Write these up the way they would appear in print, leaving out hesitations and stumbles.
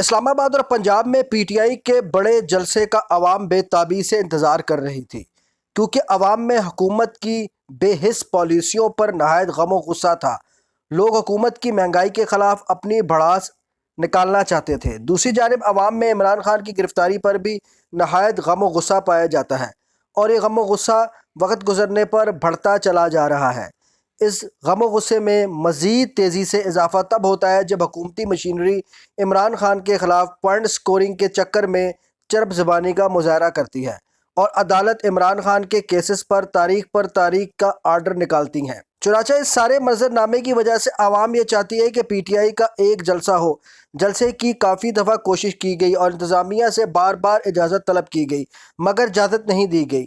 اسلام آباد اور پنجاب میں پی ٹی آئی کے بڑے جلسے کا عوام بے تابی سے انتظار کر رہی تھی، کیونکہ عوام میں حکومت کی بے حس پالیسیوں پر نہایت غم و غصہ تھا۔ لوگ حکومت کی مہنگائی کے خلاف اپنی بھڑاس نکالنا چاہتے تھے۔ دوسری جانب عوام میں عمران خان کی گرفتاری پر بھی نہایت غم و غصہ پایا جاتا ہے، اور یہ غم و غصہ وقت گزرنے پر بڑھتا چلا جا رہا ہے۔ اس غم و غصے میں مزید تیزی سے اضافہ تب ہوتا ہے جب حکومتی مشینری عمران خان کے خلاف پوائنٹ سکورنگ کے چکر میں چرب زبانی کا مظاہرہ کرتی ہے، اور عدالت عمران خان کے کیسز پر تاریخ کا آرڈر نکالتی ہیں۔ چنانچہ اس سارے منظرنامے کی وجہ سے عوام یہ چاہتی ہے کہ پی ٹی آئی کا ایک جلسہ ہو۔ جلسے کی کافی دفعہ کوشش کی گئی اور انتظامیہ سے بار بار اجازت طلب کی گئی، مگر اجازت نہیں دی گئی،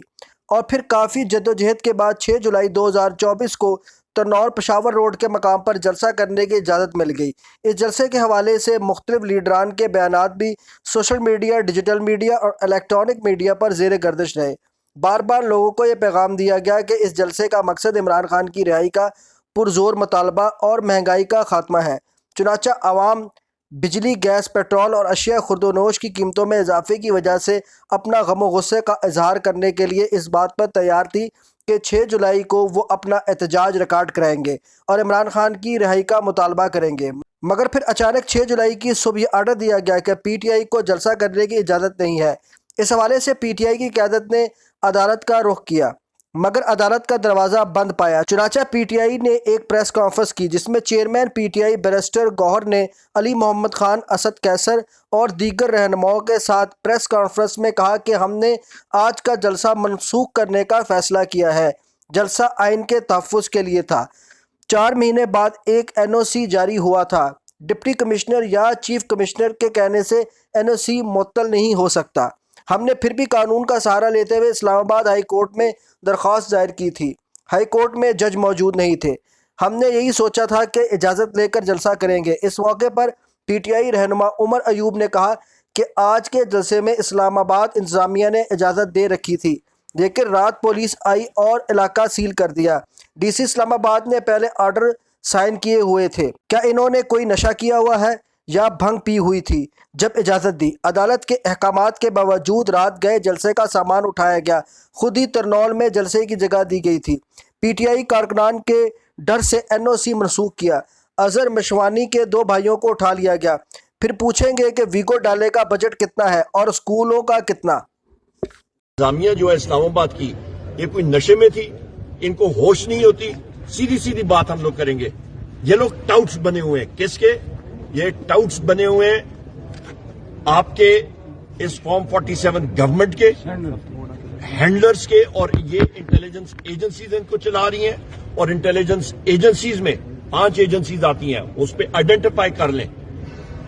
اور پھر کافی جدوجہد کے بعد 6 جولائی 2024 کو ترنور پشاور روڈ کے مقام پر جلسہ کرنے کی اجازت مل گئی۔ اس جلسے کے حوالے سے مختلف لیڈران کے بیانات بھی سوشل میڈیا، ڈیجیٹل میڈیا اور الیکٹرانک میڈیا پر زیر گردش رہے۔ بار بار لوگوں کو یہ پیغام دیا گیا کہ اس جلسے کا مقصد عمران خان کی رہائی کا پرزور مطالبہ اور مہنگائی کا خاتمہ ہے۔ چنانچہ عوام بجلی، گیس، پیٹرول اور اشیاء خورد و نوش کی قیمتوں میں اضافے کی وجہ سے اپنا غم و غصے کا اظہار کرنے کے لیے اس بات پر تیار تھی کہ 6 جولائی کو وہ اپنا احتجاج ریکارڈ کرائیں گے اور عمران خان کی رہائی کا مطالبہ کریں گے، مگر پھر اچانک 6 جولائی کی صبح یہ آرڈر دیا گیا کہ پی ٹی آئی کو جلسہ کرنے کی اجازت نہیں ہے۔ اس حوالے سے پی ٹی آئی کی قیادت نے عدالت کا رخ کیا، مگر عدالت کا دروازہ بند پایا۔ چنانچہ پی ٹی آئی نے ایک پریس کانفرنس کی، جس میں chairman P T I barrister Gohar نے علی محمد خان، اسد کیسر اور دیگر رہنماؤں کے ساتھ پریس کانفرنس میں کہا کہ ہم نے آج کا جلسہ منسوخ کرنے کا فیصلہ کیا ہے۔ جلسہ آئین کے تحفظ کے لیے تھا۔ 4 مہینے بعد ایک این او سی جاری ہوا تھا۔ ڈپٹی کمشنر یا چیف کمشنر کے کہنے سے این او سی معطل نہیں ہو سکتا۔ ہم نے پھر بھی قانون کا سہارا لیتے ہوئے اسلام آباد ہائی کورٹ میں درخواست دائر کی تھی۔ ہائی کورٹ میں جج موجود نہیں تھے۔ ہم نے یہی سوچا تھا کہ اجازت لے کر جلسہ کریں گے۔ اس موقع پر پی ٹی آئی رہنما عمر ایوب نے کہا کہ آج کے جلسے میں اسلام آباد انتظامیہ نے اجازت دے رکھی تھی، لیکن رات پولیس آئی اور علاقہ سیل کر دیا۔ ڈی سی اسلام آباد نے پہلے آرڈر سائن کیے ہوئے تھے۔ کیا انہوں نے کوئی نشہ کیا ہوا ہے یا بھنگ پی ہوئی تھی جب اجازت دی؟ عدالت کے احکامات کے باوجود رات گئے جلسے کا سامان اٹھایا گیا۔ خود ہی ترنول میں جلسے کی جگہ دی گئی تھی۔ پی ٹی آئی کارکنان کے ڈر سے این او سی منسوخ کیا۔ اظہر مشوانی کے 2 بھائیوں کو اٹھا لیا گیا۔ پھر پوچھیں گے کہ ویگو ڈالے کا بجٹ کتنا ہے اور اسکولوں کا کتنا؟ انتظامیہ جو ہے اسلام آباد کی، یہ کوئی نشے میں تھی، ان کو ہوش نہیں ہوتی۔ سیدھی بات ہم لوگ کریں گے۔ یہ لوگ ٹاؤٹس بنے ہوئے ہیں۔ کس کے؟ یہ ٹاؤٹس بنے ہوئے ہیں آپ کے اس فارم 47 گورنمنٹ کے ہینڈلرز کے، اور یہ انٹیلیجنس ایجنسیز ان کو چلا رہی ہیں، اور انٹیلیجنس ایجنسیز میں 5 ایجنسیز آتی ہیں، اس پہ آئیڈینٹیفائی کر لیں۔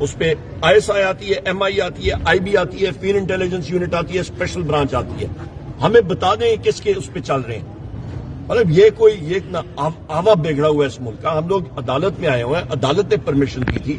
اس پہ آئی ایس آئی آتی ہے، ایم آئی آتی ہے، آئی بی آتی ہے، فیلڈ انٹیلیجنس یونٹ آتی ہے، اسپیشل برانچ آتی ہے۔ ہمیں بتا دیں کس کے اس پہ چل رہے ہیں۔ مطلب یہ آوا بگڑا ہوا ہے اس ملک کا۔ ہم لوگ عدالت میں آئے ہوئے ہیں، عدالت نے پرمیشن دی تھی،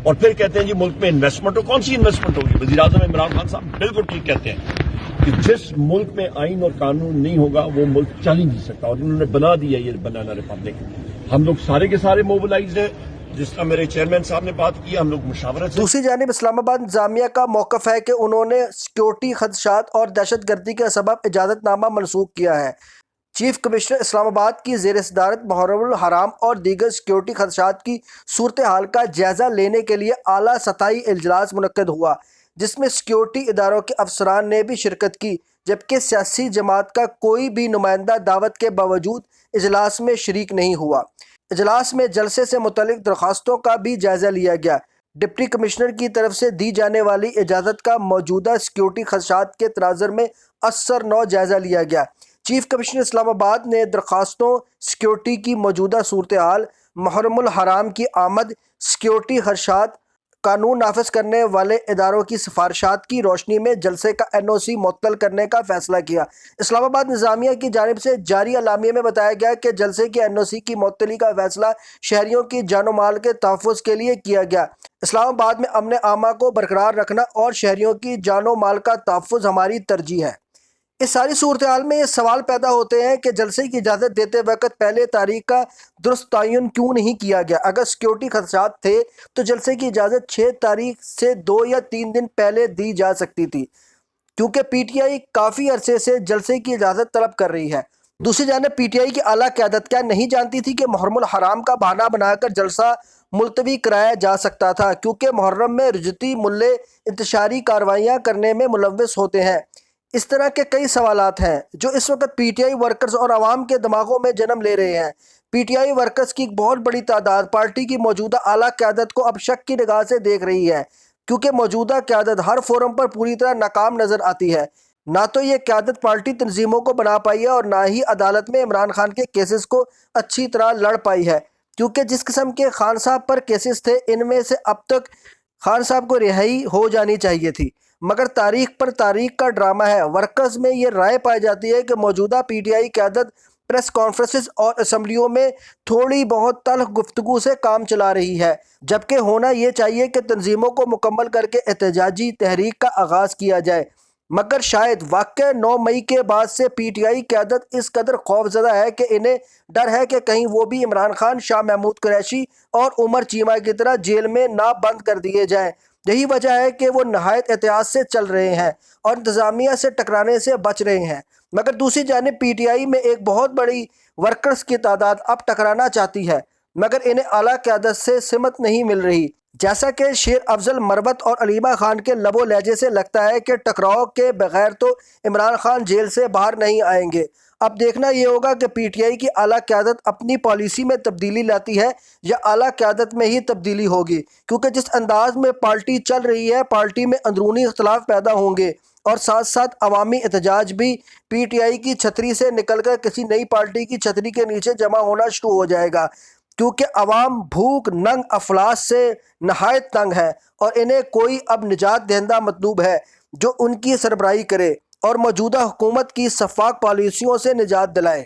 اور پھر کہتے ہیں جی ملک میں انویسٹمنٹ ہو۔ کون سی انویسٹمنٹ ہوگی؟ وزیر اعظم عمران خان صاحب بالکل ٹھیک کہتے ہیں کہ جس ملک میں آئین اور قانون نہیں ہوگا وہ ملک چل ہی نہیں سکتا، اور انہوں نے بنا دیا یہ بنانا ریپبلک۔ ہم لوگ سارے کے سارے موبلائز ہیں، جس طرح میرے چیئرمین صاحب نے بات کی، ہم لوگ مشاورت سے۔ دوسری جانب اسلام آباد انتظامیہ کا موقف ہے کہ انہوں نے سیکیورٹی خدشات اور دہشت گردی کے سبب اجازت نامہ منسوخ کیا ہے۔ چیف کمشنر اسلام آباد کی زیر صدارت محرم الحرام اور دیگر سیکیورٹی خدشات کی صورتحال کا جائزہ لینے کے لیے اعلیٰ سطحی اجلاس منعقد ہوا، جس میں سیکیورٹی اداروں کے افسران نے بھی شرکت کی، جبکہ سیاسی جماعت کا کوئی بھی نمائندہ دعوت کے باوجود اجلاس میں شریک نہیں ہوا۔ اجلاس میں جلسے سے متعلق درخواستوں کا بھی جائزہ لیا گیا۔ ڈپٹی کمشنر کی طرف سے دی جانے والی اجازت کا موجودہ سیکیورٹی خدشات کے تناظر میں اثر نو جائزہ لیا گیا۔ چیف کمشنر اسلام آباد نے درخواستوں، سیکیورٹی کی موجودہ صورتحال، محرم الحرام کی آمد، سیکیورٹی خدشات، قانون نافذ کرنے والے اداروں کی سفارشات کی روشنی میں جلسے کا این او سی معطل کرنے کا فیصلہ کیا۔ اسلام آباد انتظامیہ کی جانب سے جاری اعلامیے میں بتایا گیا کہ جلسے کی این او سی کی معطلی کا فیصلہ شہریوں کی جان و مال کے تحفظ کے لیے کیا گیا۔ اسلام آباد میں امن عامہ کو برقرار رکھنا اور شہریوں کی جان و مال کا تحفظ ہماری ترجیح ہے۔ اس ساری صورتحال میں یہ سوال پیدا ہوتے ہیں کہ جلسے کی اجازت دیتے وقت پہلے تاریخ کا درست تعین کیوں نہیں کیا گیا؟ اگر سیکیورٹی خدشات تھے تو جلسے کی اجازت 6 تاریخ سے 2 یا 3 دن پہلے دی جا سکتی تھی، کیونکہ پی ٹی آئی کافی عرصے سے جلسے کی اجازت طلب کر رہی ہے۔ دوسری جانب پی ٹی آئی کی اعلیٰ قیادت کیا نہیں جانتی تھی کہ محرم الحرام کا بہانہ بنا کر جلسہ ملتوی کرایا جا سکتا تھا، کیونکہ محرم میں رجتی ملے انتشاری کارروائیاں کرنے میں ملوث ہوتے ہیں؟ اس طرح کے کئی سوالات ہیں جو اس وقت پی ٹی آئی ورکرز اور عوام کے دماغوں میں جنم لے رہے ہیں۔ پی ٹی آئی ورکرز کی ایک بہت بڑی تعداد پارٹی کی موجودہ اعلیٰ قیادت کو اب شک کی نگاہ سے دیکھ رہی ہے، کیونکہ موجودہ قیادت ہر فورم پر پوری طرح ناکام نظر آتی ہے۔ نہ تو یہ قیادت پارٹی تنظیموں کو بنا پائی ہے اور نہ ہی عدالت میں عمران خان کے کیسز کو اچھی طرح لڑ پائی ہے، کیونکہ جس قسم کے خان صاحب پر کیسز تھے ان میں سے اب تک خان صاحب کو رہائی ہو جانی چاہیے تھی، مگر تاریخ پر تاریخ کا ڈرامہ ہے۔ ورکرز میں یہ رائے پائی جاتی ہے کہ موجودہ پی ٹی آئی قیادت پریس کانفرنسز اور اسمبلیوں میں تھوڑی بہت تلخ گفتگو سے کام چلا رہی ہے، جبکہ ہونا یہ چاہیے کہ تنظیموں کو مکمل کر کے احتجاجی تحریک کا آغاز کیا جائے، مگر شاید واقع 9 مئی کے بعد سے پی ٹی آئی قیادت اس قدر خوف زدہ ہے کہ انہیں ڈر ہے کہ کہیں وہ بھی عمران خان، شاہ محمود قریشی اور عمر چیمہ کی طرح جیل میں نہ بند کر دیے جائیں۔ یہی وجہ ہے کہ وہ نہایت احتیاط سے چل رہے ہیں اور انتظامیہ سے ٹکرانے سے بچ رہے ہیں، مگر دوسری جانب پی ٹی آئی میں ایک بہت بڑی ورکرز کی تعداد اب ٹکرانا چاہتی ہے، مگر انہیں اعلیٰ قیادت سے سمت نہیں مل رہی۔ جیسا کہ شیر افضل مروت اور علیمہ خان کے لب و لہجے سے لگتا ہے کہ ٹکراؤ کے بغیر تو عمران خان جیل سے باہر نہیں آئیں گے۔ اب دیکھنا یہ ہوگا کہ پی ٹی آئی کی اعلیٰ قیادت اپنی پالیسی میں تبدیلی لاتی ہے یا اعلیٰ قیادت میں ہی تبدیلی ہوگی، کیونکہ جس انداز میں پارٹی چل رہی ہے پارٹی میں اندرونی اختلاف پیدا ہوں گے اور ساتھ ساتھ عوامی احتجاج بھی پی ٹی آئی کی چھتری سے نکل کر کسی نئی پارٹی کی چھتری کے نیچے جمع ہونا شروع ہو جائے گا، کیونکہ عوام بھوک ننگ افلاس سے نہایت تنگ ہے اور انہیں کوئی اب نجات دہندہ مطلوب ہے جو ان کی سربراہی کرے اور موجودہ حکومت کی شفاف پالیسیوں سے نجات دلائے۔